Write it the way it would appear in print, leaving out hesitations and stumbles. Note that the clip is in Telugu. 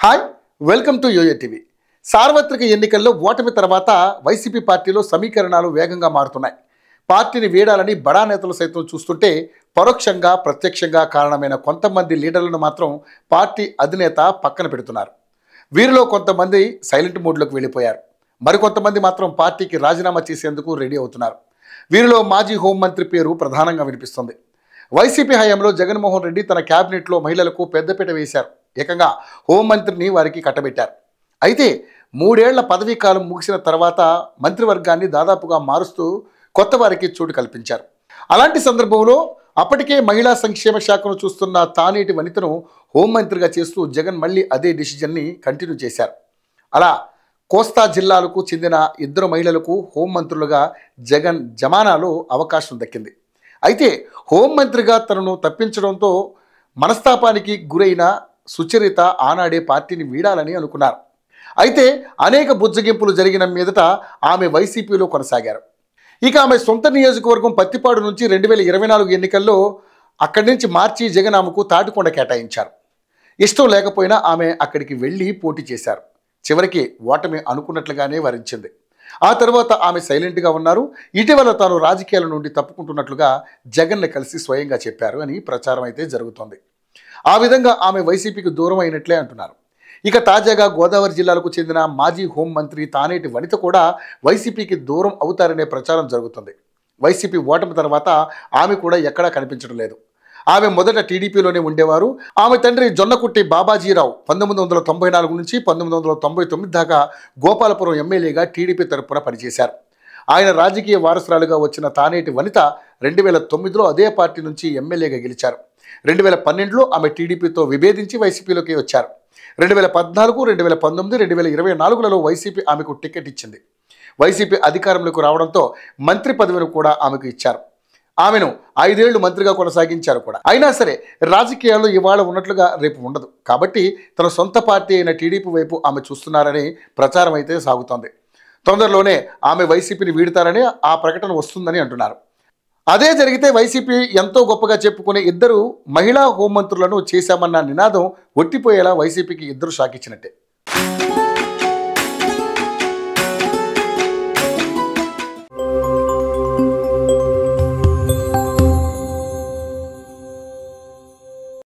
Hi, welcome to YoYo TV. సార్వత్రిక ఎన్నికల్లో ఓటమి తర్వాత వైసీపీ పార్టీలో సమీకరణాలు వేగంగా మారుతున్నాయి. పార్టీని వీడాలని బడా నేతలు సైతం చూస్తుంటే పరోక్షంగా ప్రత్యక్షంగా కారణమైన కొంతమంది లీడర్లను మాత్రం పార్టీ అధినేత పక్కన పెడుతున్నారు. వీరిలో కొంతమంది సైలెంట్ మోడ్లోకి వెళ్ళిపోయారు. మరికొంతమంది మాత్రం పార్టీకి రాజీనామా చేసేందుకు రెడీ అవుతున్నారు. వీరిలో మాజీ హోంమంత్రి పేరు ప్రధానంగా వినిపిస్తుంది. వైసీపీ హయాంలో జగన్మోహన్ రెడ్డి తన క్యాబినెట్లో మహిళలకు పెద్దపీట వేశారు. ఏకంగా హోంమంత్రిని వారికి కట్టబెట్టారు. అయితే 3 ఏళ్ల పదవీ కాలం ముగిసిన తర్వాత మంత్రివర్గాన్ని దాదాపుగా మారుస్తూ కొత్త వారికి చోటు కల్పించారు. అలాంటి సందర్భంలో అప్పటికే మహిళా సంక్షేమ శాఖను చూస్తున్న తానేటి వనితను హోంమంత్రిగా చేస్తూ జగన్ మళ్ళీ అదే డిసిజన్ని కంటిన్యూ చేశారు. అలా కోస్తా జిల్లాలకు చెందిన 2 మహిళలకు హోంమంత్రులుగా జగన్ జమానాలో అవకాశం దక్కింది. అయితే హోంమంత్రిగా తనను తప్పించడంతో మనస్తాపానికి గురైన సుచరిత ఆనాడే పార్టీని వీడాలని అనుకున్నారు. అయితే అనేక బుజ్జగింపులు జరిగిన మీదట ఆమె వైసీపీలో కొనసాగారు. ఇక ఆమె సొంత నియోజకవర్గం పత్తిపాడు నుంచి 2024 ఎన్నికల్లో అక్కడి నుంచి మార్చి జగన్ ఆమెకు తాటికొండ కేటాయించారు. ఇష్టం లేకపోయినా ఆమె అక్కడికి వెళ్ళి పోటీ చేశారు. చివరికి ఓటమి అనుకున్నట్లుగానే వరించింది. ఆ తర్వాత ఆమె సైలెంట్గా ఉన్నారు. ఇటీవల తాను రాజకీయాల నుండి తప్పుకుంటున్నట్లుగా జగన్ను కలిసి స్వయంగా చెప్పారు అని ప్రచారం అయితే జరుగుతోంది. ఆ విధంగా ఆమె వైసీపీకి దూరం అయినట్లే అంటున్నారు. ఇక తాజాగా గోదావరి జిల్లాలకు చెందిన మాజీ హోంమంత్రి తానేటి వనిత కూడా వైసీపీకి దూరం అవుతారనే ప్రచారం జరుగుతుంది. వైసీపీ ఓటమి తర్వాత ఆమె కూడా ఎక్కడా కనిపించడం లేదు. ఆమె మొదట టీడీపీలోనే ఉండేవారు. ఆమె తండ్రి జొన్నకుట్టి బాబాజీరావు 1994 నుంచి 1999 దాకా గోపాలపురం ఎమ్మెల్యేగా టీడీపీ తరపున పనిచేశారు. ఆయన రాజకీయ వారసురాలుగా వచ్చిన తానేటి వనిత 2009లో అదే పార్టీ నుంచి ఎమ్మెల్యేగా గెలిచారు. 2012లో ఆమె టీడీపీతో విభేదించి వైసీపీలోకి వచ్చారు. 2014, 2019, 2024లలో వైసీపీ ఆమెకు టికెట్ ఇచ్చింది. వైసీపీ అధికారంలోకి రావడంతో మంత్రి పదవిని కూడా ఆమెకు ఇచ్చారు. ఆమెను 5 ఏళ్లు మంత్రిగా కొనసాగించారు కూడా. అయినా సరే రాజకీయాల్లో ఇవాళ ఉన్నట్లుగా రేపు ఉండదు. కాబట్టి తన సొంత పార్టీ అయిన టీడీపీ వైపు ఆమె చూస్తున్నారని ప్రచారం అయితే సాగుతోంది. తొందరలోనే ఆమె వైసీపీని వీడుతారని ఆ ప్రకటన వస్తుందని అంటున్నారు. అదే జరిగితే వైసీపీ ఎంతో గొప్పగా చెప్పుకునే 2 మహిళా హోంమంత్రులను చేశామన్న నినాదం ఒట్టిపోయేలా వైసీపీకి 2 షాక్ ఇచ్చినట్టే.